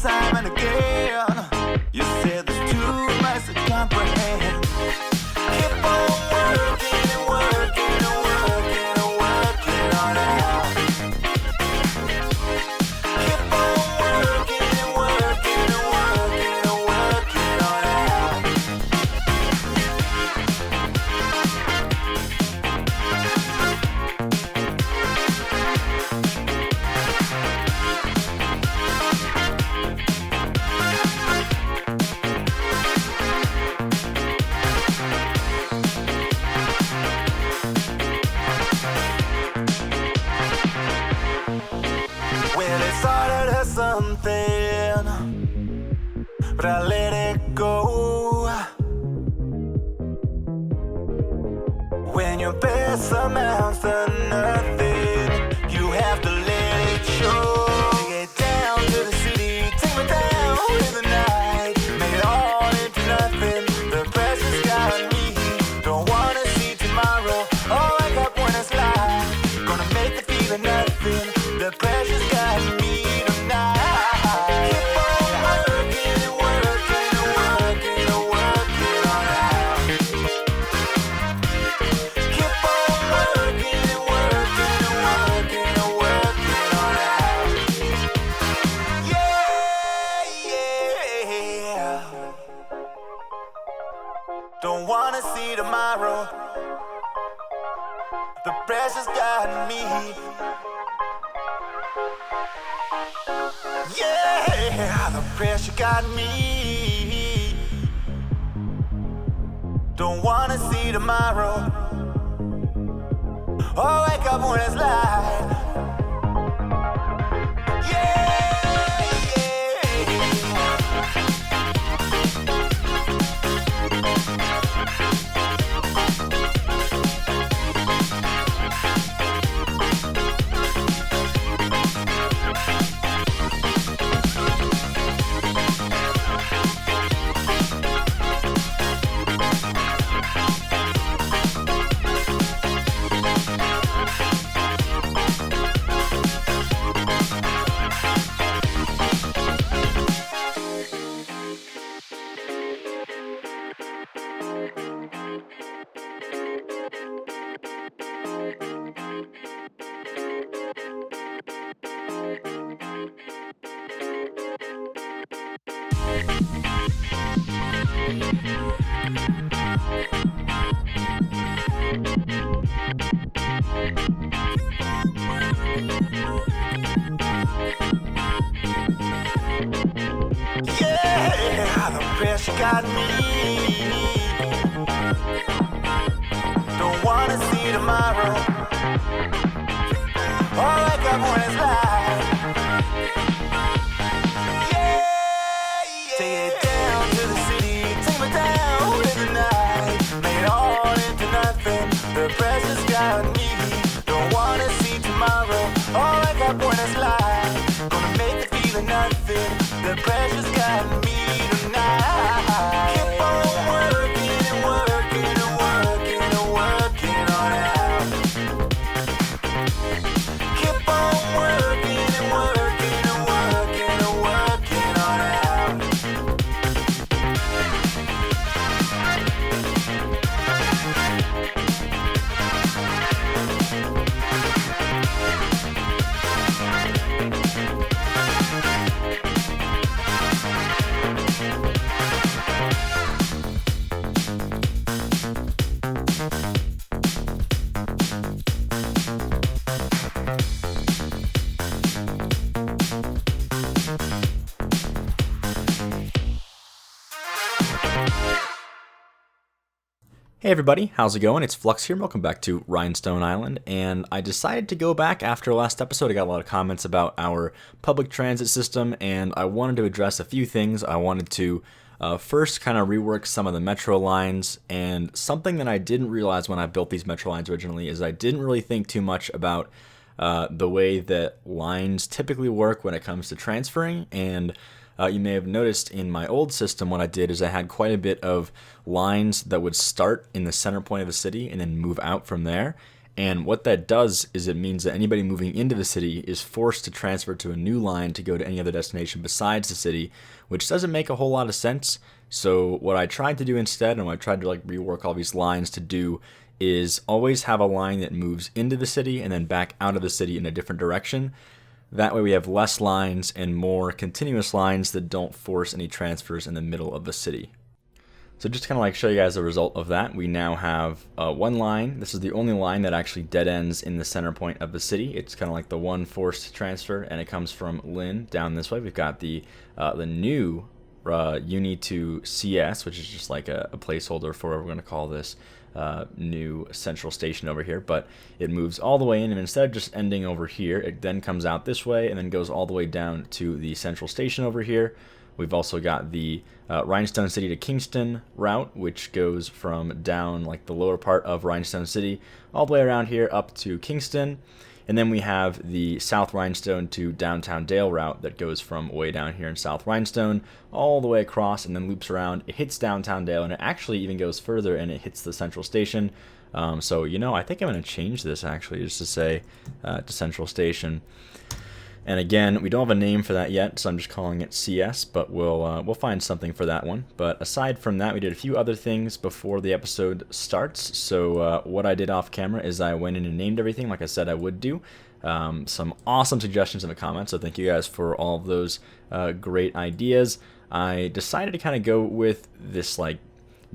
time and again. You said there's too much to comprehend. Keep on working and working and working and working on it out. Keep on working and working and working and working on it out. Well, it started as something, but I let it go. When your best amounts to nothing, you have to let it show. Take it down to the city, take me down in the night, make it all into nothing. The pressure's got me, don't wanna see tomorrow. All I got when it's life, gonna make the feeling nothing. The pressure's got me tonight. Keep on working and working and working and working on it out. Keep on working and working and working and working on it out. Yeah. Don't wanna see tomorrow. The pressure's got me. Yeah, the pressure got me. Don't wanna see tomorrow. Oh, wake up when it's light. Yeah. Yeah, the pressure got me. Don't wanna see tomorrow. All I got when it's light. Yeah. Take it down to the city, take me down in the night, make it all into nothing. The pressure's got me. Don't wanna see tomorrow. All I got when it's light, gonna make it feel nothing. The pressure's got me tonight. Keep on working and working and working and working on it out. Keep on working and working and working and working on it out. Hey everybody, how's it going? It's Flux here. Welcome back to Rhinestone Island, and I decided to go back after last episode. I got a lot of comments about our public transit system, and I wanted to address a few things. I wanted to first kind of rework some of the metro lines, and something that I didn't realize when I built these metro lines originally is I didn't really think too much about the way that lines typically work when it comes to transferring, and you may have noticed in my old system what I did is I had quite a bit of lines that would start in the center point of the city and then move out from there. And what that does is it means that anybody moving into the city is forced to transfer to a new line to go to any other destination besides the city, which doesn't make a whole lot of sense. So what I tried to do instead, and what I tried to like rework all these lines to do, is always have a line that moves into the city and then back out of the city in a different direction. That way we have less lines and more continuous lines that don't force any transfers in the middle of the city. So just to kind of like show you guys the result of that, we now have one line. This is the only line that actually dead ends in the center point of the city. It's kind of like the one forced transfer, and it comes from Lynn down this way. We've got the new uni to CS, which is just like a placeholder for what we're going to call this new central station over here, but it moves all the way in, and instead of just ending over here, it then comes out this way and then goes all the way down to the central station over here. We've also got the Rhinestone City to Kingston route, which goes from down like the lower part of Rhinestone City all the way around here up to Kingston. And then we have the South Rhinestone to Downtown Dale route that goes from way down here in South Rhinestone all the way across and then loops around. It hits Downtown Dale, and it actually even goes further and it hits the central station. So, I think I'm going to change this actually just to say to Central Station. And again, we don't have a name for that yet, so I'm just calling it CS, but we'll find something for that one. But aside from that, we did a few other things before the episode starts. So what I did off camera is I went in and named everything like I said I would do. Some awesome suggestions in the comments, so thank you guys for all of those great ideas. I decided to kind of go with this like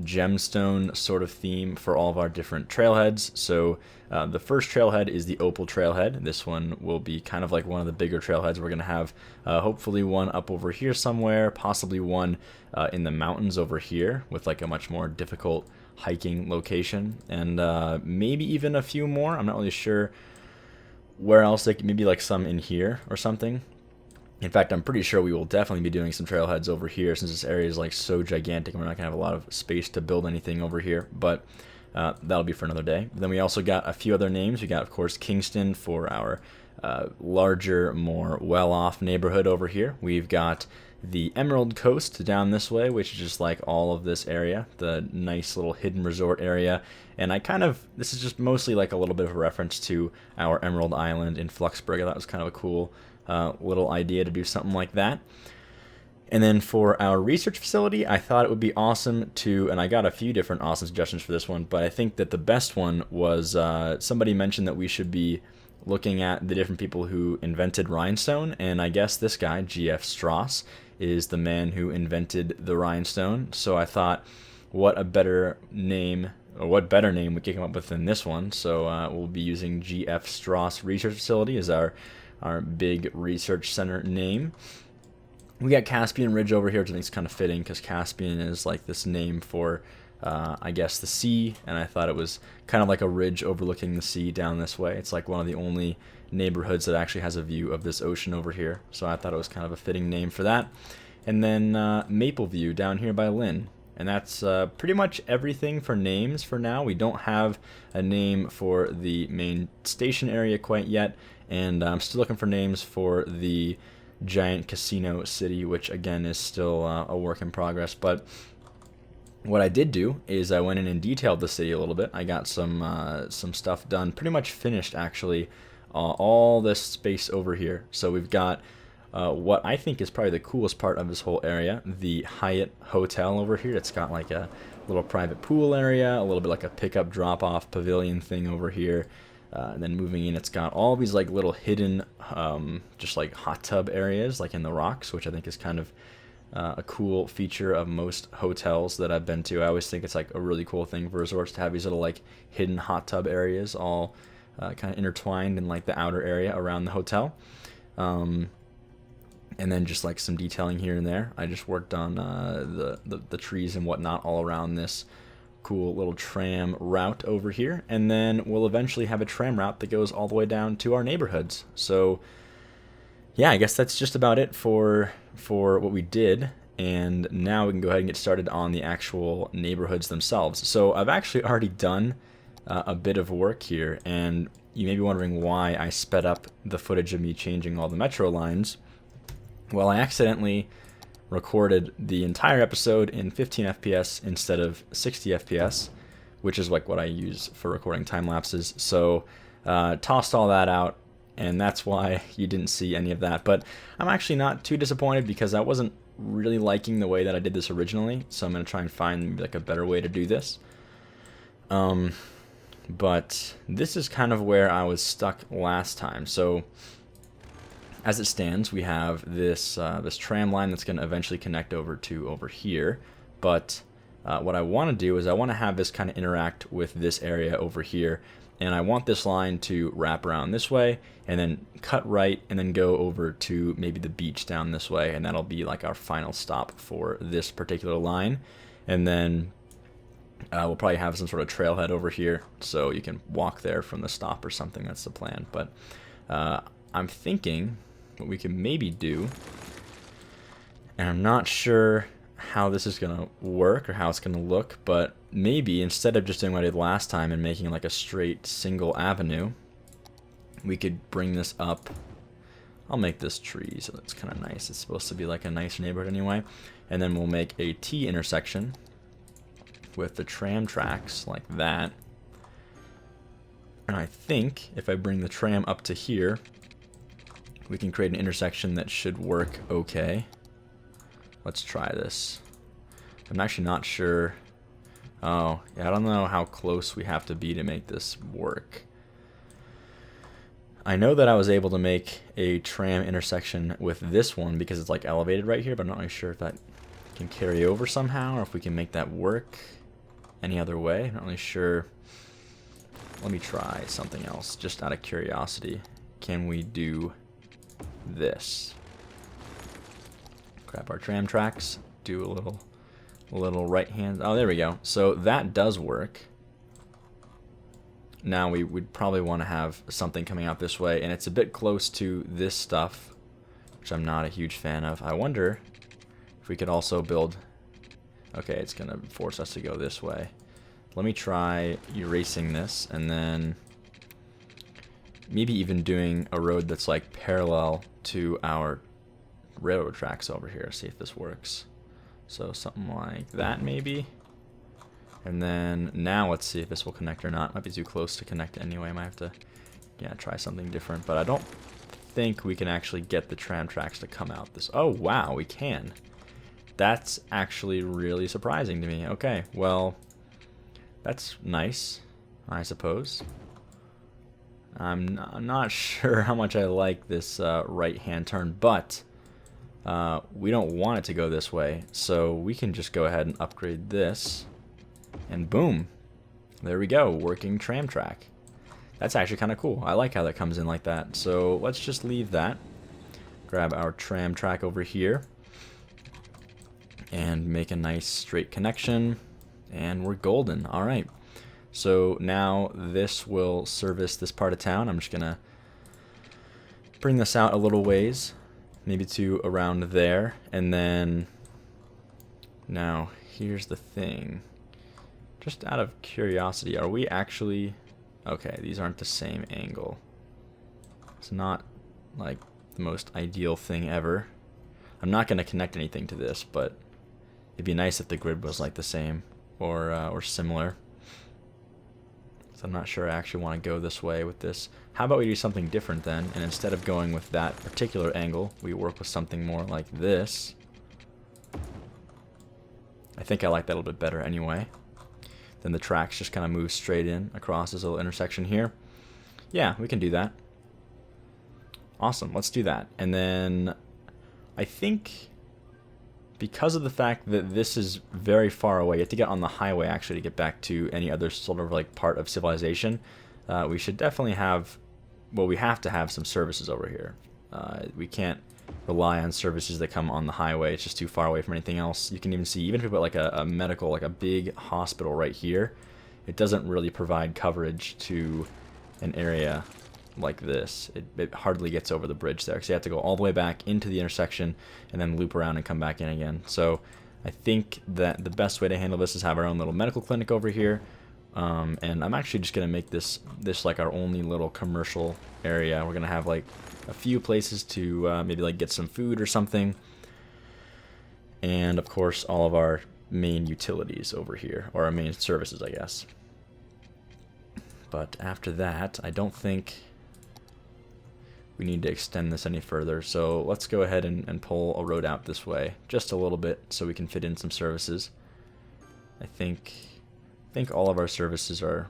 gemstone sort of theme for all of our different trailheads. So the first trailhead is the Opal Trailhead. This one will be kind of like one of the bigger trailheads. We're going to have hopefully one up over here somewhere, possibly one in the mountains over here with like a much more difficult hiking location, and maybe even a few more. I'm not really sure where else, like maybe like some in here or something. In fact, I'm pretty sure we will definitely be doing some trailheads over here since this area is like so gigantic and we're not going to have a lot of space to build anything over here, but that'll be for another day. Then we also got a few other names. We got, of course, Kingston for our larger, more well-off neighborhood over here. We've got the Emerald Coast down this way, which is just like all of this area, the nice little hidden resort area. And this is just mostly like a little bit of a reference to our Emerald Island in Fluxburg. That was kind of a cool little idea to do something like that. And then for our research facility, I thought it would be awesome to, and I got a few different awesome suggestions for this one, but I think that the best one was somebody mentioned that we should be looking at the different people who invented rhinestone, and I guess this guy, G.F. Strauss, is the man who invented the rhinestone. So I thought, what better name we could come up with than this one. So we'll be using G.F. Strauss Research Facility as our big research center name. We got Caspian Ridge over here, which I think is kind of fitting because Caspian is like this name for, I guess, the sea, and I thought it was kind of like a ridge overlooking the sea down this way. It's like one of the only neighborhoods that actually has a view of this ocean over here, so I thought it was kind of a fitting name for that. And then Maple View down here by Lynn. And that's pretty much everything for names for now. We don't have a name for the main station area quite yet, and I'm still looking for names for the giant casino city, which again is still a work in progress. But what I did do is I went in and detailed the city a little bit. I got some stuff done, pretty much finished actually, all this space over here. So we've got what I think is probably the coolest part of this whole area, the Hyatt Hotel over here. It's got like a little private pool area, a little bit like a pickup drop-off pavilion thing over here. And then moving in, it's got all these like little hidden, just like hot tub areas, like in the rocks, which I think is kind of a cool feature of most hotels that I've been to. I always think it's like a really cool thing for resorts to have these little like hidden hot tub areas, all kind of intertwined in like the outer area around the hotel. And then just like some detailing here and there. I just worked on the trees and whatnot all around this cool little tram route over here, and then we'll eventually have a tram route that goes all the way down to our neighborhoods. So yeah, I guess that's just about it for what we did, and now we can go ahead and get started on the actual neighborhoods themselves. So I've actually already done a bit of work here, and you may be wondering why I sped up the footage of me changing all the metro lines. Well, I accidentally recorded the entire episode in 15 FPS instead of 60 FPS, which is like what I use for recording time lapses. So tossed all that out, and that's why you didn't see any of that. But I'm actually not too disappointed because I wasn't really liking the way that I did this originally, so I'm going to try and find like a better way to do this. But this is kind of where I was stuck last time. So as it stands, we have this this tram line that's going to eventually connect over here. But what I want to do is I want to have this kind of interact with this area over here. And I want this line to wrap around this way and then cut right and then go over to maybe the beach down this way. And that'll be like our final stop for this particular line. And then we'll probably have some sort of trailhead over here so you can walk there from the stop or something. That's the plan. But I'm thinking what we can maybe do, and I'm not sure how this is going to work or how it's going to look, but maybe instead of just doing what I did last time and making like a straight single avenue, we could bring this up. I'll make this tree so it's kind of nice. It's supposed to be like a nice neighborhood anyway. And then we'll make a T intersection with the tram tracks like that. And I think if I bring the tram up to here, we can create an intersection that should work okay. Let's try this. I'm actually not sure. Oh, yeah, I don't know how close we have to be to make this work. I know that I was able to make a tram intersection with this one because it's like elevated right here, but I'm not really sure if that can carry over somehow or if we can make that work any other way. I'm not really sure. Let me try something else just out of curiosity. Can we do this? Grab our tram tracks, do a little right hand. Oh, there we go. So that does work. Now we would probably want to have something coming out this way, and it's a bit close to this stuff, which I'm not a huge fan of. I wonder if we could also build. Okay, it's gonna force us to go this way. Let me try erasing this, and then maybe even doing a road that's like parallel to our railroad tracks over here. See if this works. So something like that maybe. And then now let's see if this will connect or not. Might be too close to connect anyway. Might have to try something different. But I don't think we can actually get the tram tracks to come out this. Oh wow, we can. That's actually really surprising to me. Okay, well, that's nice, I suppose. I'm not sure how much I like this right hand turn, but we don't want it to go this way, so we can just go ahead and upgrade this, and boom, there we go, working tram track. That's actually kind of cool. I like how that comes in like that. So let's just leave that, grab our tram track over here, and make a nice straight connection, and we're golden. All right, so now this will service this part of town. I'm just gonna bring this out a little ways, maybe to around there, and then now here's the thing. Just out of curiosity, are we actually... Okay, these aren't the same angle. It's not like the most ideal thing ever. I'm not going to connect anything to this, but it'd be nice if the grid was like the same or similar. So I'm not sure I actually want to go this way with this. How about we do something different then, and instead of going with that particular angle, we work with something more like this. I think I like that a little bit better anyway. Then the tracks just kind of move straight in across this little intersection here. Yeah, we can do that. Awesome, let's do that. And then I think because of the fact that this is very far away, you have to get on the highway actually to get back to any other sort of like part of civilization. We should definitely have, well, we have to have some services over here. We can't rely on services that come on the highway. It's just too far away from anything else. You can even see, even if we put like a medical, like a big hospital right here, it doesn't really provide coverage to an area like this. It hardly gets over the bridge there, because you have to go all the way back into the intersection and then loop around and come back in again. So I think that the best way to handle this is have our own little medical clinic over here. And I'm actually just going to make this like our only little commercial area. We're going to have like a few places to maybe like get some food or something. And of course all of our main utilities over here, or our main services, I guess. But after that, I don't think we need to extend this any further. So let's go ahead and pull a road out this way just a little bit so we can fit in some services. I think all of our services are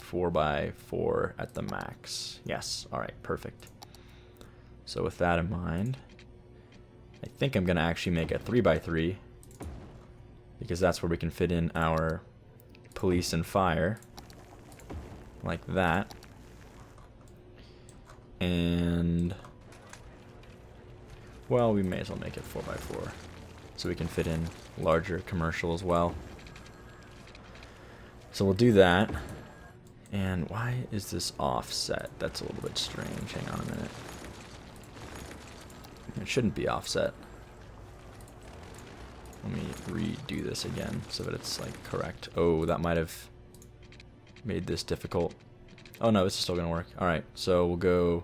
4x4 at the max. Yes, alright, perfect. So with that in mind, I think I'm going to actually make a 3x3 because that's where we can fit in our police and fire like that. And well, we may as well make it 4x4 so we can fit in larger commercial as well. So we'll do that. And why is this offset? That's a little bit strange. Hang on a minute. It shouldn't be offset. Let me redo this again so that it's like correct. Oh, that might have made this difficult. Oh no, this is still gonna work. Alright, so we'll go.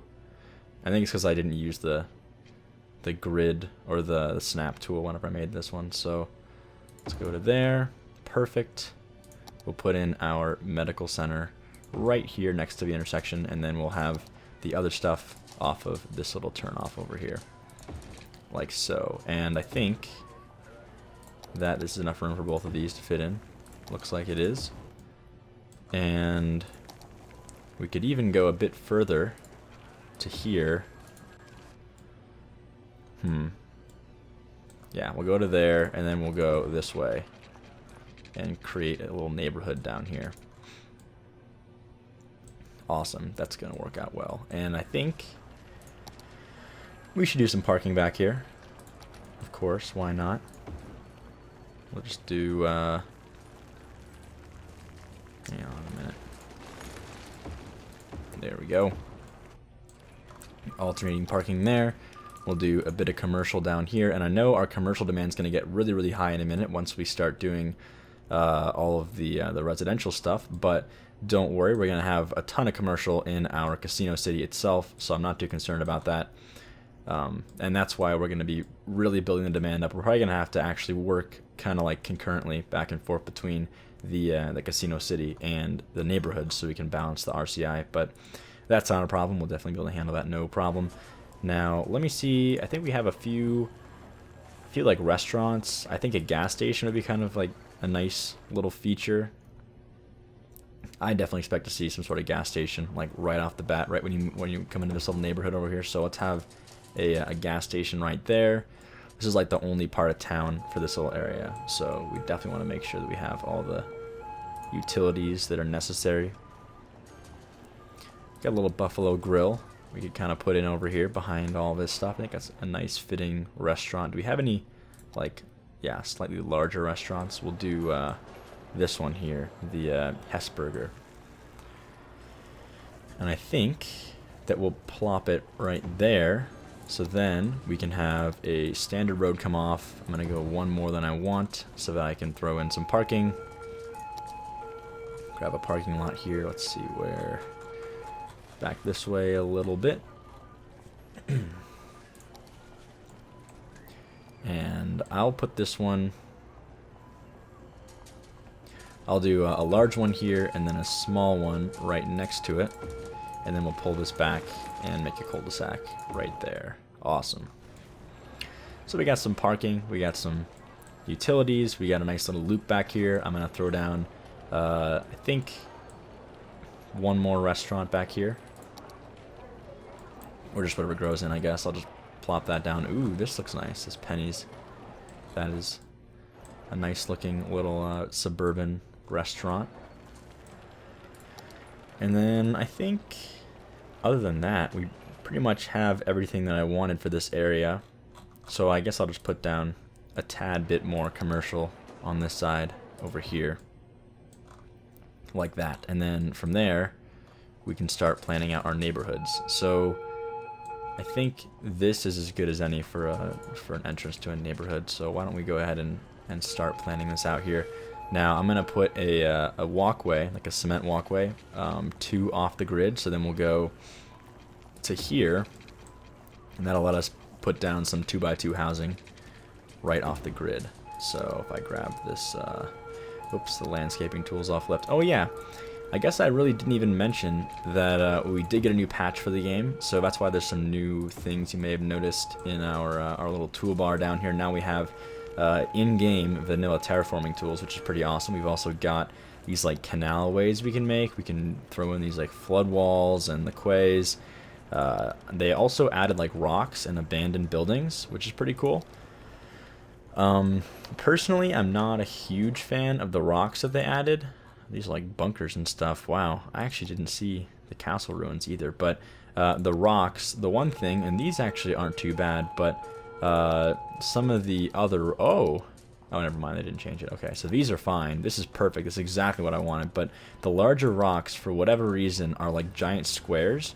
I think it's because I didn't use the grid or the snap tool whenever I made this one. So let's go to there. Perfect. We'll put in our medical center right here next to the intersection, and then we'll have the other stuff off of this little turnoff over here. Like so. And I think that this is enough room for both of these to fit in. Looks like it is. And we could even go a bit further to here. Yeah, we'll go to there, and then we'll go this way and create a little neighborhood down here. Awesome, that's gonna work out well. And I think we should do some parking back here. Of course, why not? We'll just do, hang on a minute. There we go. Alternating parking there. We'll do a bit of commercial down here, and I know our commercial demand is going to get really, really high in a minute once we start doing all of the residential stuff, but don't worry, we're going to have a ton of commercial in our casino city itself, so I'm not too concerned about that. And that's why we're going to be really building the demand up. We're probably going to have to actually work kind of like concurrently back and forth between the casino city and the neighborhood so we can balance the RCI, but that's not a problem. We'll definitely be able to handle that, no problem. Now, let me see. I think we have a few like restaurants. I think a gas station would be kind of like a nice little feature. I definitely expect to see some sort of gas station like right off the bat, right when you come into this little neighborhood over here. So let's have a gas station right there. This is like the only part of town for this little area, so we definitely want to make sure that we have all the utilities that are necessary. Got a little Buffalo Grill we could kind of put in over here behind all this stuff. I think that's a nice fitting restaurant. Do we have any like, yeah, slightly larger restaurants? We'll do this one here, the Hessburger. And I think that we'll plop it right there. So then we can have a standard road come off. I'm going to go one more than I want so that I can throw in some parking. Grab a parking lot here. Let's see where. Back this way a little bit. And I'll put this one. I'll do a large one here and then a small one right next to it. And then we'll pull this back and make a cul-de-sac right there. Awesome. So we got some parking, we got some utilities, we got a nice little loop back here. I'm going to throw down, I think, one more restaurant back here. Or just whatever grows in, I guess. I'll just plop that down. Ooh, this looks nice. This Penny's. That is a nice looking little suburban restaurant. And then I think, other than that, we pretty much have everything that I wanted for this area. So I guess I'll just put down a tad bit more commercial on this side over here. Like that. And then from there, we can start planning out our neighborhoods. So I think this is as good as any for an entrance to a neighborhood. So why don't we go ahead and start planning this out here. Now I'm going to put a walkway, like a cement walkway, to off the grid. So then we'll go to here, and that'll let us put down some 2x2 housing right off the grid. So if I grab this, oops, the landscaping tool's off left. Oh yeah, I guess I really didn't even mention that we did get a new patch for the game, so that's why there's some new things you may have noticed in our little toolbar down here. Now we have in-game vanilla terraforming tools, which is pretty awesome. We've also got these like canalways we can make. We can throw in these like flood walls and the quays. They also added like rocks and abandoned buildings, which is pretty cool. Personally, I'm not a huge fan of the rocks that they added. These like bunkers and stuff. Wow, I actually didn't see the castle ruins either. But the rocks, the one thing, and these actually aren't too bad, but some of the other... Oh, never mind, they didn't change it. Okay, so these are fine. This is perfect. This is exactly what I wanted. But the larger rocks, for whatever reason, are like giant squares.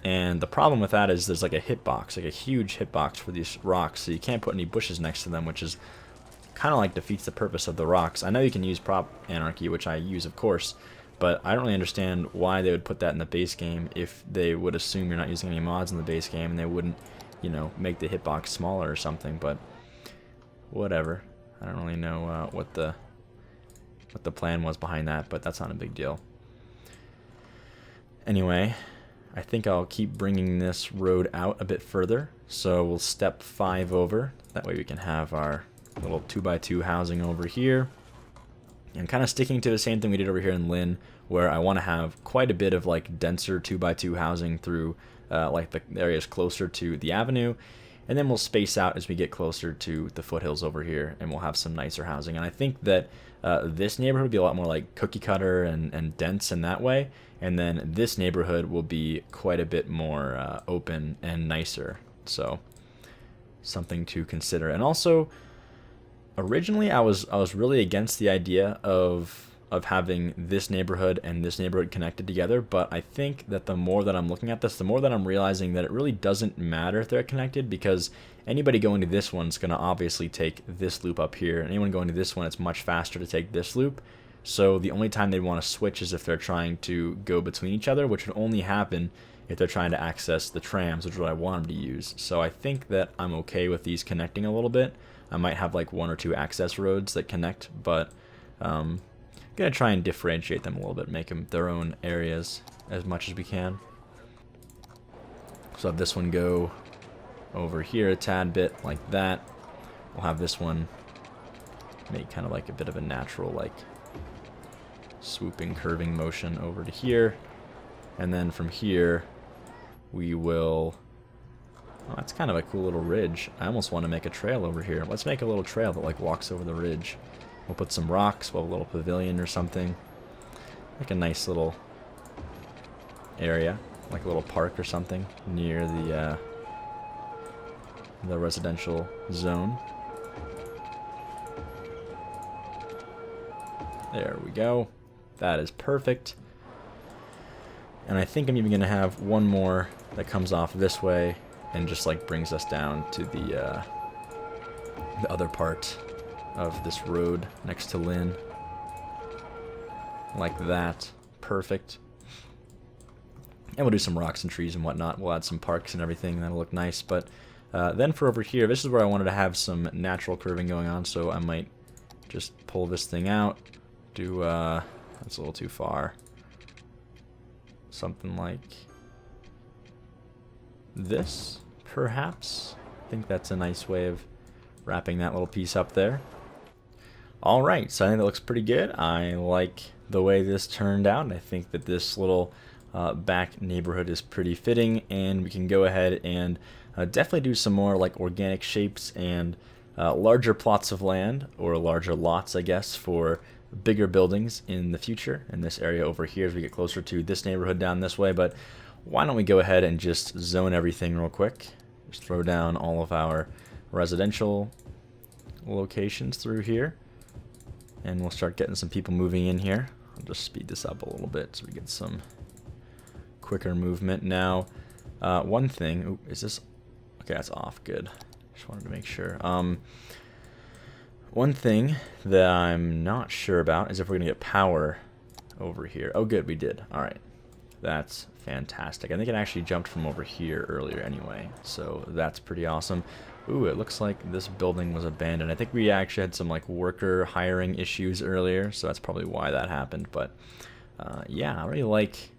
And the problem with that is there's like a hitbox, like a huge hitbox for these rocks, so you can't put any bushes next to them, which is kind of like defeats the purpose of the rocks. I know you can use prop anarchy, which I use, of course, but I don't really understand why they would put that in the base game if they would assume you're not using any mods in the base game and they wouldn't, you know, make the hitbox smaller or something. But whatever. I don't really know what the plan was behind that, but that's not a big deal. Anyway, I think I'll keep bringing this road out a bit further. So we'll step 5 over. That way we can have our little 2x2 housing over here. And kind of sticking to the same thing we did over here in Lynn, where I want to have quite a bit of like denser 2x2 housing through like the areas closer to the avenue. And then we'll space out as we get closer to the foothills over here, and we'll have some nicer housing. And I think that this neighborhood will be a lot more like cookie cutter and dense in that way. And then this neighborhood will be quite a bit more open and nicer. So something to consider. And also, originally I was really against the idea of having this neighborhood and this neighborhood connected together, but I think that the more that I'm looking at this, the more that I'm realizing that it really doesn't matter if they're connected, because anybody going to this one's going to obviously take this loop up here, and anyone going to this one, it's much faster to take this loop. So the only time they want to switch is if they're trying to go between each other, which would only happen if they're trying to access the trams, which is what I want them to use. So I think that I'm okay with these connecting a little bit. I might have like 1 or 2 access roads that connect, but gonna try and differentiate them a little bit, make them their own areas as much as we can. So have this one go over here a tad bit like that. We'll have this one make kind of like a bit of a natural like swooping curving motion over to here, and then from here we will... Oh, that's kind of a cool little ridge. I almost want to make a trail over here. Let's make a little trail that like walks over the ridge. We'll put some rocks, we'll have a little pavilion or something. Like a nice little area, like a little park or something near the residential zone. There we go. That is perfect. And I think I'm even going to have one more that comes off this way and just like brings us down to the other part of this road next to Lynn. Like that. Perfect. And we'll do some rocks and trees and whatnot. We'll add some parks and everything. That'll look nice. But then for over here, this is where I wanted to have some natural curving going on. So I might just pull this thing out. Do, that's a little too far. Something like this, perhaps. I think that's a nice way of wrapping that little piece up there. Alright, so I think that looks pretty good. I like the way this turned out. I think that this little back neighborhood is pretty fitting, and we can go ahead and definitely do some more like organic shapes and larger plots of land, or larger lots, I guess, for bigger buildings in the future in this area over here as we get closer to this neighborhood down this way. But why don't we go ahead and just zone everything real quick. Just throw down all of our residential locations through here, and we'll start getting some people moving in here. I'll just speed this up a little bit so we get some quicker movement. Now, one thing, ooh, is this, okay, that's off, good. Just wanted to make sure. One thing that I'm not sure about is if we're gonna get power over here. Oh good, we did. Alright, that's fantastic. I think it actually jumped from over here earlier anyway, so that's pretty awesome. Ooh, it looks like this building was abandoned. I think we actually had some like worker hiring issues earlier, so that's probably why that happened. But yeah, I really like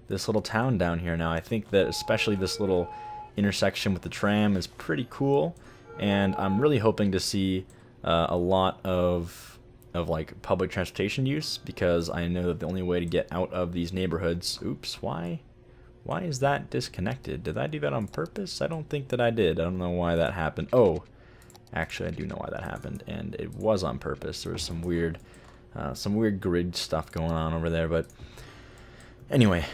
this little town down here now. I think that especially this little intersection with the tram is pretty cool, and I'm really hoping to see a lot of like public transportation use, because I know that the only way to get out of these neighborhoods. Oops, why is that disconnected? Did I do that on purpose? I don't think that I did. I don't know why that happened. Oh, actually I do know why that happened, and it was on purpose. There was some weird grid stuff going on over there, but anyway,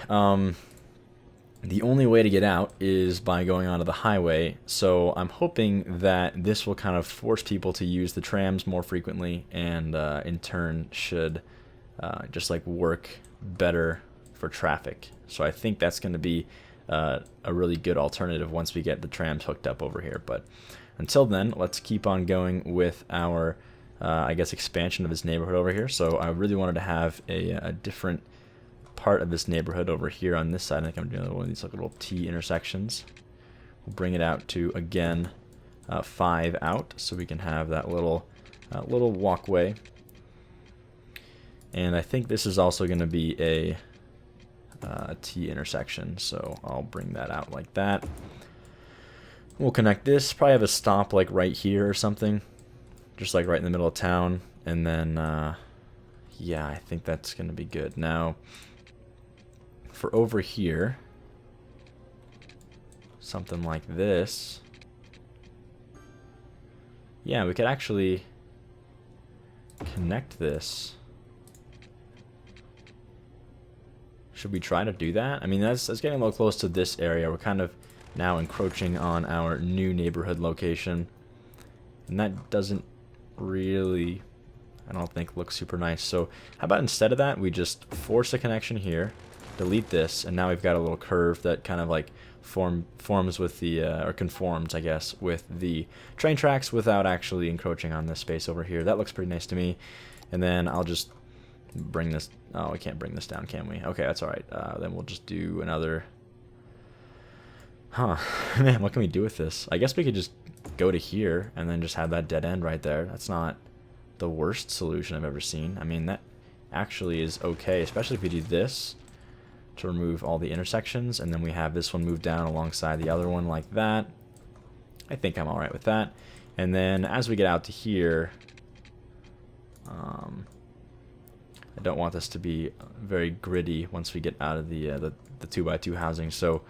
the only way to get out is by going onto the highway, so I'm hoping that this will kind of force people to use the trams more frequently, and in turn should just like work better for traffic. So I think that's going to be a really good alternative once we get the trams hooked up over here. But until then, let's keep on going with our I guess expansion of this neighborhood over here. So I really wanted to have a different part of this neighborhood over here on this side. I think I'm doing one of these like little T intersections. We'll bring it out to, again, 5 out, so we can have that little walkway. And I think this is also going to be a T intersection, so I'll bring that out like that. We'll connect this, probably have a stop like right here or something, just like right in the middle of town, and then yeah, I think that's going to be good. Now, for over here, something like this, yeah, we could actually connect this. Should we try to do that? I mean, that's getting a little close to this area. We're kind of now encroaching on our new neighborhood location, and that doesn't really, I don't think, look super nice. So how about instead of that, we just force a connection here, delete this, and now we've got a little curve that kind of like forms with the or conforms, I guess, with the train tracks without actually encroaching on this space over here. That looks pretty nice to me. And then I'll just bring this, oh, we can't bring this down, can we? Okay, that's all right. Then we'll just do another, man, what can we do with this? I guess we could just go to here and then just have that dead end right there. That's not the worst solution I've ever seen. I mean, that actually is okay, especially if we do this to remove all the intersections, and then we have this one move down alongside the other one like that. I think I'm alright with that. And then as we get out to here, I don't want this to be very gritty once we get out of the 2x2 housing, so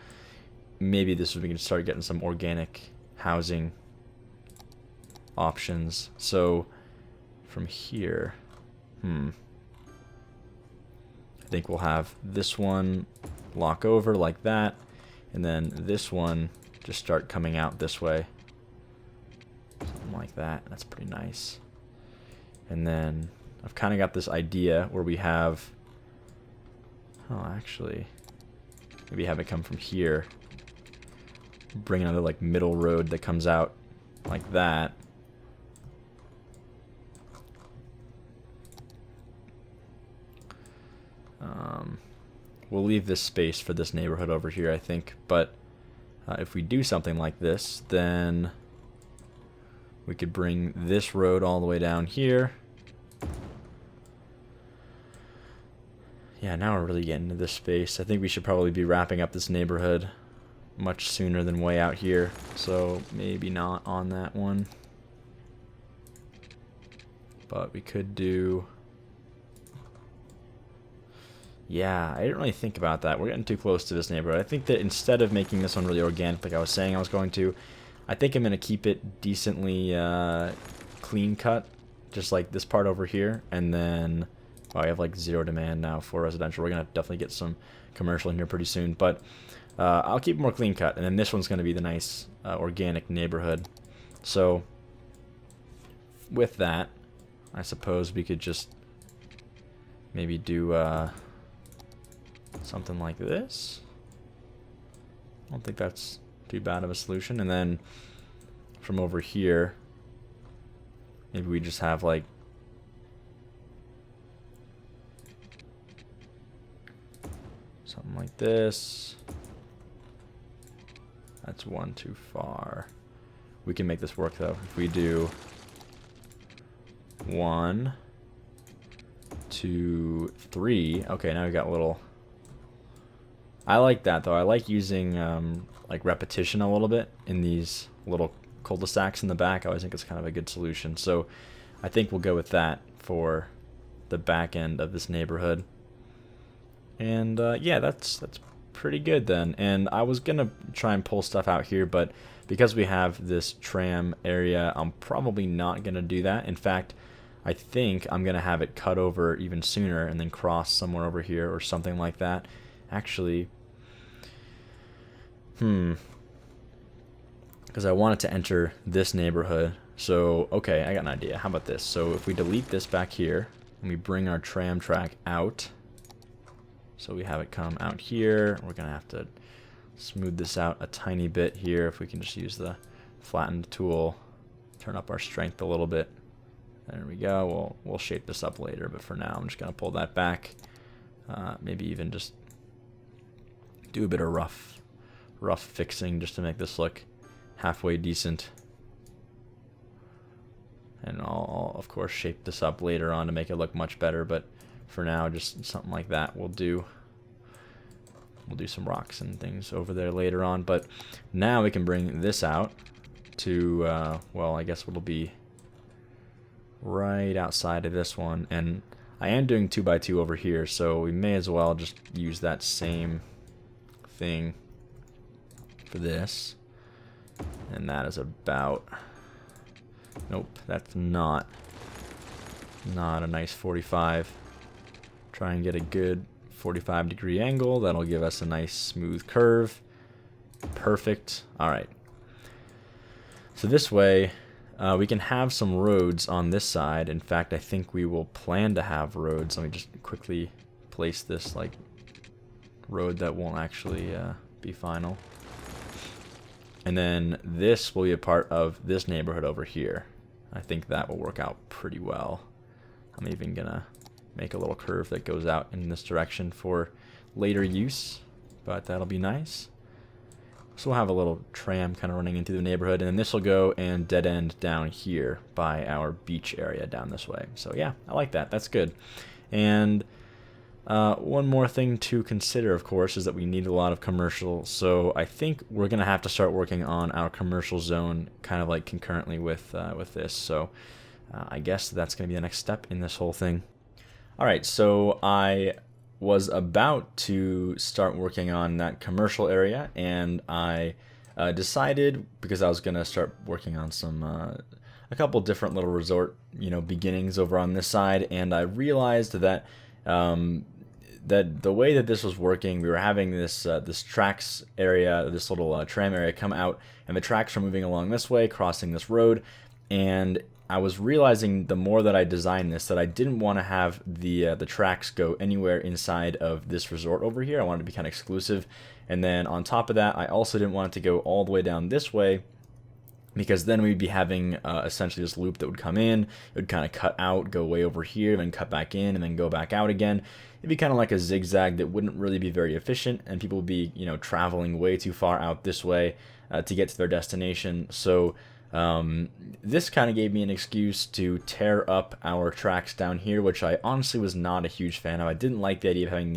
maybe this we can start getting some organic housing options. So from here, I think we'll have this one lock over like that, and then this one just start coming out this way, something like that. That's pretty nice. And then I've kind of got this idea where we have, oh, actually, maybe have it come from here, bring another like middle road that comes out like that. We'll leave this space for this neighborhood over here, I think, but if we do something like this, then we could bring this road all the way down here. Yeah, now we're really getting into this space. I think we should probably be wrapping up this neighborhood much sooner than way out here, so maybe not on that one. But we could do, yeah, I didn't really think about that. We're getting too close to this neighborhood. I think that instead of making this one really organic like I was saying I was going to, I think I'm going to keep it decently clean cut, just like this part over here. And then, oh, I have like 0 demand now for residential. We're going to definitely get some commercial in here pretty soon. But I'll keep it more clean cut. And then this one's going to be the nice organic neighborhood. So with that, I suppose we could just maybe do something like this. I don't think that's too bad of a solution. And then from over here, maybe we just have like something like this. That's one too far. We can make this work though. If we do 1, 2, 3. Okay, now we got a little... I like that, though. I like using like repetition a little bit in these little cul-de-sacs in the back. I always think it's kind of a good solution. So I think we'll go with that for the back end of this neighborhood. And yeah, that's pretty good then. And I was gonna try and pull stuff out here, but because we have this tram area, I'm probably not gonna do that. In fact, I think I'm gonna have it cut over even sooner and then cross somewhere over here or something like that. Actually, because I want it to enter this neighborhood. So okay, I got an idea. How about this? So if we delete this back here and we bring our tram track out, so we have it come out here. We're gonna have to smooth this out a tiny bit here. If we can just use the flattened tool, turn up our strength a little bit. There we go. We'll shape this up later, but for now I'm just gonna pull that back. Maybe even just do a bit of rough fixing just to make this look halfway decent. And I'll of course shape this up later on to make it look much better, but for now just something like that will do. We'll do some rocks and things over there later on, but now we can bring this out to well, I guess it'll be right outside of this one. And I am doing 2x2 over here, so we may as well just use that same thing for this. And that is about... Nope, that's not a nice 45. Try and get a good 45-degree angle. That'll give us a nice smooth curve. Perfect. All right. So this way, we can have some roads on this side. In fact, I think we will plan to have roads. Let me just quickly place this like road that won't actually be final. And then this will be a part of this neighborhood over here. I think that will work out pretty well. I'm even gonna make a little curve that goes out in this direction for later use, but that'll be nice. So we'll have a little tram kind of running into the neighborhood, and then this will go and dead end down here by our beach area down this way. So yeah, I like that. That's good. And one more thing to consider, of course, is that we need a lot of commercial. So I think we're gonna have to start working on our commercial zone kind of like concurrently with this. So I guess that's gonna be the next step in this whole thing. All right, so I was about to start working on that commercial area, and I decided, because I was gonna start working on some a couple different little resort beginnings over on this side, and I realized that that the way that this was working, we were having this this tracks area, this little tram area come out, and the tracks were moving along this way, crossing this road, and I was realizing the more that I designed this that I didn't want to have the tracks go anywhere inside of this resort over here. I wanted to be kind of exclusive. And then on top of that, I also didn't want it to go all the way down this way, because then we'd be having essentially this loop that would come in. It would kind of cut out, go way over here, then cut back in, and then go back out again. It'd be kind of like a zigzag that wouldn't really be very efficient, and people would be traveling way too far out this way to get to their destination. So this kind of gave me an excuse to tear up our tracks down here, which I honestly was not a huge fan of. I didn't like the idea of having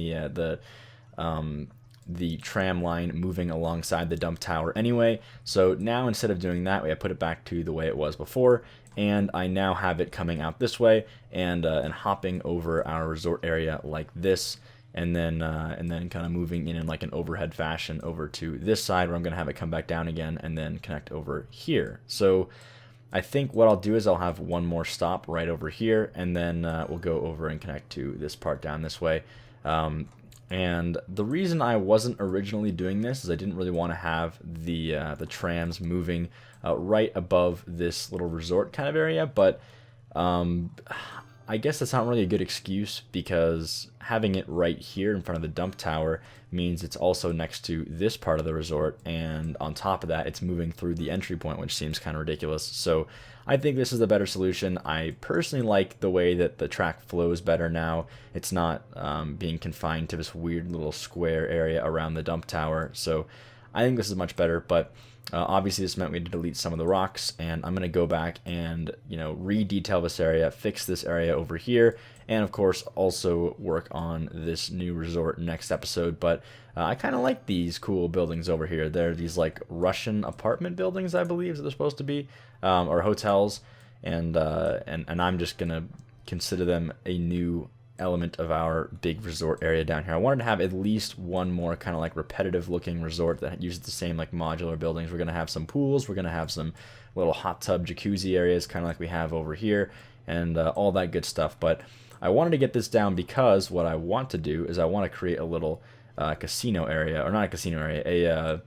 the tram line moving alongside the dump tower anyway. So now instead of doing that, I put it back to the way it was before, and I now have it coming out this way and hopping over our resort area like this. And then kind of moving in like an overhead fashion over to this side, where I'm going to have it come back down again and then connect over here. So I think what I'll do is I'll have one more stop right over here, and then we'll go over and connect to this part down this way. And the reason I wasn't originally doing this is I didn't really want to have the trams moving right above this little resort kind of area, but I guess that's not really a good excuse, because having it right here in front of the dump tower means it's also next to this part of the resort, and on top of that, it's moving through the entry point, which seems kind of ridiculous. So I think this is the better solution. I personally like the way that the track flows better now. It's not being confined to this weird little square area around the dump tower. So I think this is much better, but obviously this meant we had to delete some of the rocks, and I'm going to go back and, you know, re-detail this area, fix this area over here, and of course also work on this new resort next episode. But I kind of like these cool buildings over here. They're these like Russian apartment buildings, I believe that they're supposed to be, or hotels, and I'm just gonna consider them a new element of our big resort area down here. I wanted to have at least one more kind of like repetitive looking resort that uses the same like modular buildings. We're gonna have some pools, we're gonna have some little hot tub jacuzzi areas, kind of like we have over here, and all that good stuff. But I wanted to get this down because what I want to do is I want to create a little casino area, or not a casino area, a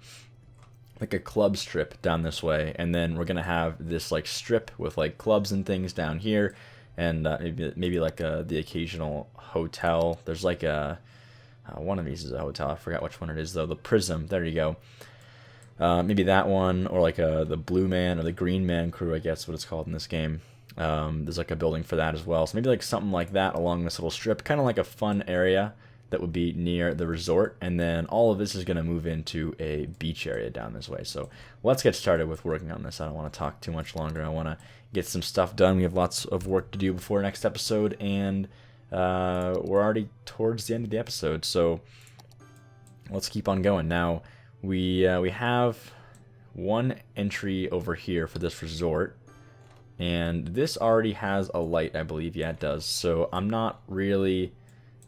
like a club strip down this way, and then we're gonna have this like strip with like clubs and things down here, and maybe like the occasional hotel. There's like a one of these is a hotel. I forgot which one it is though. The Prism. There you go. Maybe that one, or like the Blue Man or the Green Man crew, I guess what it's called in this game. There's like a building for that as well. So maybe like something like that along this little strip, kind of like a fun area that would be near the resort. And then all of this is going to move into a beach area down this way. So let's get started with working on this. I don't want to talk too much longer. I want to get some stuff done. We have lots of work to do before next episode, and we're already towards the end of the episode. So let's keep on going. Now we have one entry over here for this resort. And this already has a light, I believe. Yeah, it does. So I'm not really,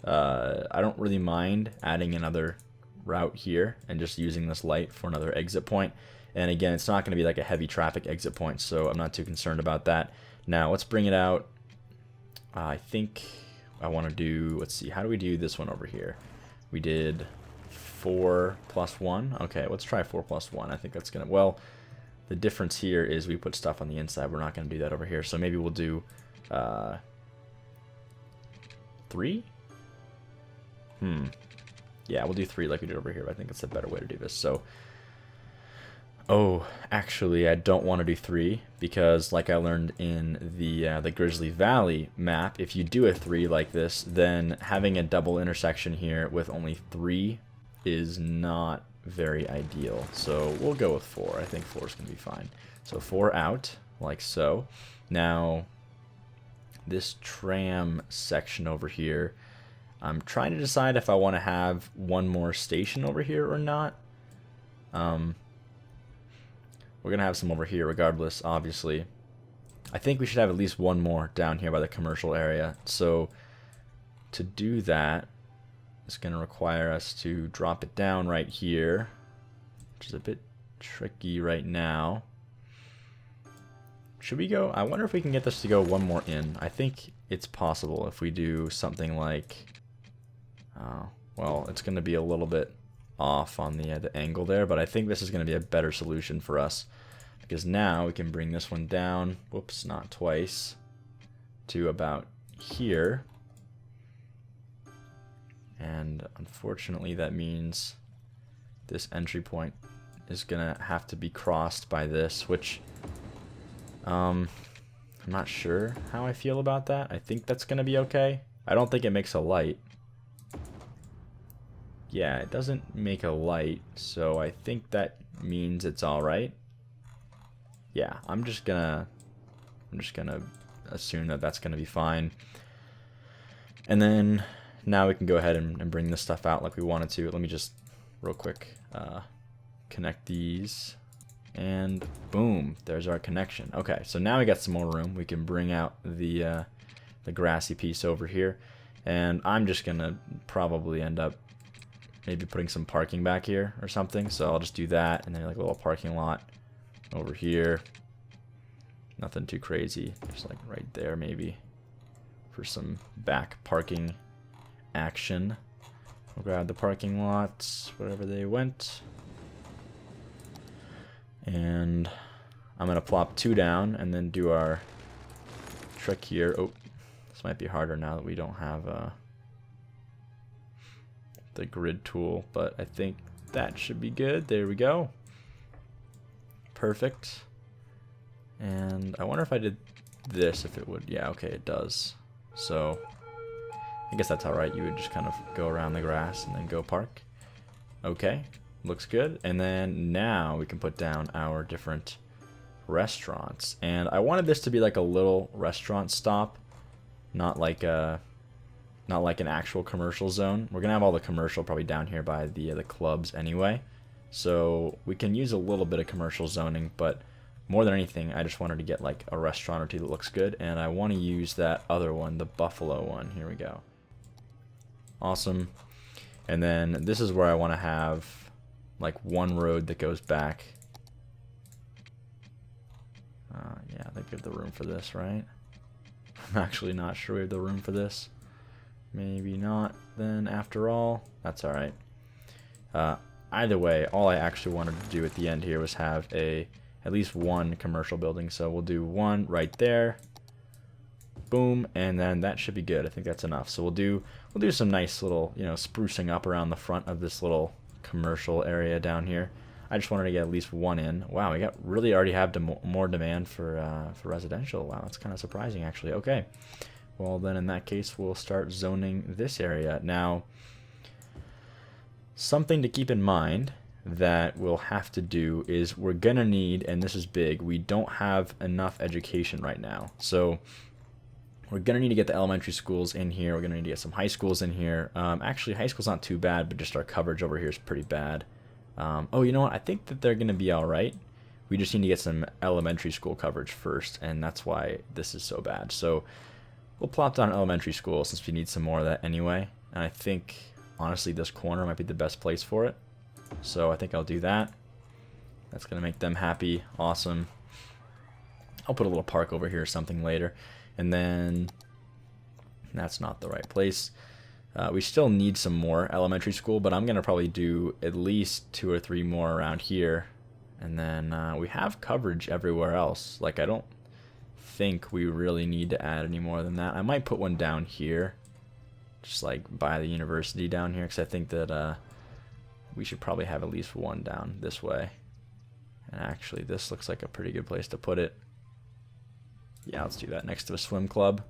I don't really mind adding another route here and just using this light for another exit point. And again, it's not going to be like a heavy traffic exit point, so I'm not too concerned about that. Now, let's bring it out. I think I want to do, let's see, how do we do this one over here? We did 4 plus 1. Okay, let's try 4 plus 1. I think that's going to, well, the difference here is we put stuff on the inside. We're not going to do that over here. So maybe we'll do 3? Yeah, we'll do 3 like we did over here. But I think it's a better way to do this. So, oh, actually, I don't want to do 3 because, like I learned in the Grizzly Valley map, if you do a 3 like this, then having a double intersection here with only 3 is not very ideal. So we'll go with 4. I think 4 is going to be fine. So 4 out, like so. Now, this tram section over here, I'm trying to decide if I want to have one more station over here or not. We're going to have some over here regardless, obviously. I think we should have at least one more down here by the commercial area. So to do that, it's going to require us to drop it down right here, which is a bit tricky right now. Should we go? I wonder if we can get this to go one more in. I think it's possible if we do something like, well, it's going to be a little bit off on the angle there, but I think this is going to be a better solution for us, because now we can bring this one down, whoops, not twice, to about here. And unfortunately, that means this entry point is gonna have to be crossed by this, which I'm not sure how I feel about that. I think that's gonna be okay. I don't think it makes a light. Yeah, it doesn't make a light, so I think that means it's all right. Yeah, I'm just gonna assume that that's gonna be fine. And then now we can go ahead and bring this stuff out like we wanted to. Let me just real quick connect these, and boom, there's our connection. Okay, so now we got some more room. We can bring out the grassy piece over here, and I'm just gonna probably end up maybe putting some parking back here or something. So I'll just do that, and then like a little parking lot over here. Nothing too crazy, just like right there maybe for some back parking action. We'll grab the parking lots wherever they went, and I'm gonna plop 2 down and then do our trick here. Oh, this might be harder now that we don't have the grid tool, but I think that should be good. There we go. Perfect. And I wonder if I did this, if it would. Yeah, okay, it does. So I guess that's alright. You would just kind of go around the grass and then go park. Okay. looks good. And then now we can put down our different restaurants. And I wanted this to be like a little restaurant stop, not like an actual commercial zone. We're gonna have all the commercial probably down here by the clubs anyway, so we can use a little bit of commercial zoning, but more than anything I just wanted to get like a restaurant or two that looks good, and I want to use that other one, the Buffalo one. Here we go. Awesome. And then this is where I want to have like one road that goes back. Yeah, I think we have the room for this, right? I'm actually not sure we have the room for this. Maybe not then, after all. That's alright. Either way, all I actually wanted to do at the end here was have at least one commercial building. So we'll do one right there. Boom, and then that should be good. I think that's enough. So we'll do some nice little, sprucing up around the front of this little commercial area down here. I just wanted to get at least one in. Wow, we really already have more demand for residential. Wow, that's kind of surprising actually. Okay, well then in that case we'll start zoning this area. Now, something to keep in mind that we'll have to do is we're gonna need, and this is big, we don't have enough education right now. So we're gonna need to get the elementary schools in here. We're gonna need to get some high schools in here. Actually, high school's not too bad, but just our coverage over here is pretty bad. Oh, you know what? I think that they're going to be all right. We just need to get some elementary school coverage first, and that's why this is so bad. So we'll plop down elementary school since we need some more of that anyway. And I think, honestly, this corner might be the best place for it. So I think I'll do that. That's going to make them happy. Awesome. I'll put a little park over here or something later. And then that's not the right place. We still need some more elementary school, but I'm going to probably do at least 2 or 3 more around here. And then we have coverage everywhere else. Like, I don't think we really need to add any more than that. I might put one down here, just like by the university down here, because I think that we should probably have at least one down this way. And actually, this looks like a pretty good place to put it. Yeah, let's do that next to a swim club.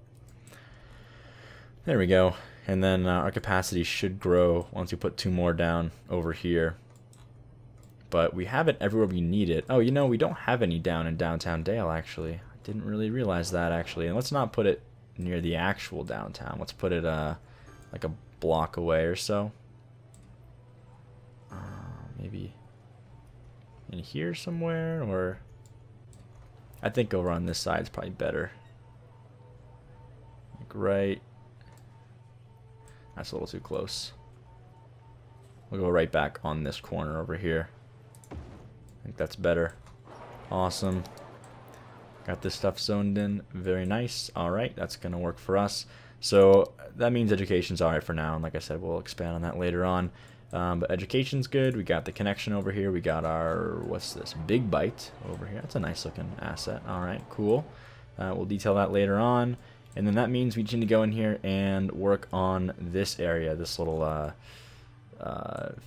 There we go. And then our capacity should grow once we put 2 more down over here. But we have it everywhere we need it. Oh, we don't have any down in downtown Dale, actually. I didn't really realize that, actually. And let's not put it near the actual downtown. Let's put it like a block away or so. Maybe in here somewhere, or I think over on this side is probably better. Like right. That's a little too close. We'll go right back on this corner over here. I think that's better. Awesome. Got this stuff zoned in. Very nice. Alright, that's going to work for us. So that means education's alright for now. And like I said, we'll expand on that later on. But education's good. We got the connection over here. We got our, what's this? Big Bite over here. That's a nice looking asset. Alright, cool. We'll detail that later on. And then that means we just need to go in here and work on this area, this little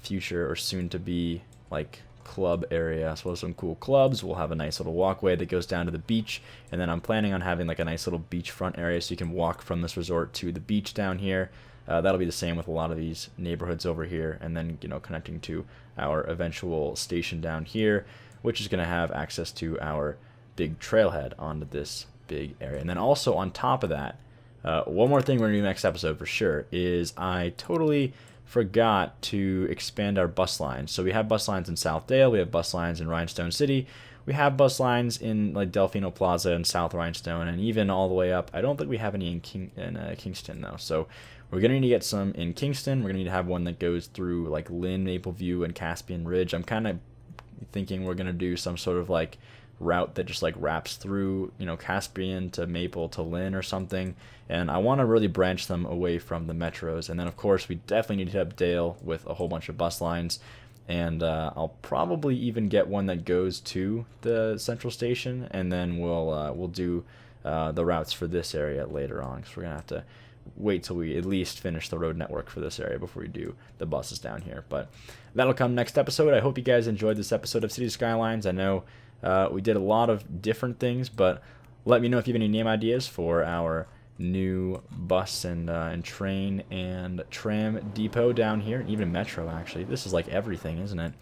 future or soon to be like club area. So we'll have some cool clubs. We'll have a nice little walkway that goes down to the beach. And then I'm planning on having like a nice little beachfront area so you can walk from this resort to the beach down here. That'll be the same with a lot of these neighborhoods over here. And then, connecting to our eventual station down here, which is going to have access to our big trailhead onto this big area. And then also on top of that, one more thing we're gonna do next episode for sure is I totally forgot to expand our bus lines. So we have bus lines in Southdale, we have bus lines in Rhinestone City, we have bus lines in like Delfino Plaza and South Rhinestone, and even all the way up. I don't think we have any in Kingston though. So we're gonna need to get some in Kingston. We're gonna need to have one that goes through like Lynn, Mapleview, and Caspian Ridge. I'm kind of thinking we're gonna do some sort of like route that just like wraps through Caspian to Maple to Lynn or something, and I want to really branch them away from the metros. And then of course we definitely need to have Dale with a whole bunch of bus lines, and I'll probably even get one that goes to the central station, and then we'll do the routes for this area later on, because we're gonna have to wait till we at least finish the road network for this area before we do the buses down here. But that'll come next episode. I hope you guys enjoyed this episode of City Skylines. I know we did a lot of different things, but let me know if you have any name ideas for our new bus and train and tram depot down here, and even metro actually. This is like everything, isn't it?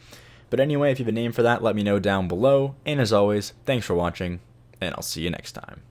But anyway, if you have a name for that, let me know down below. And as always, thanks for watching, and I'll see you next time.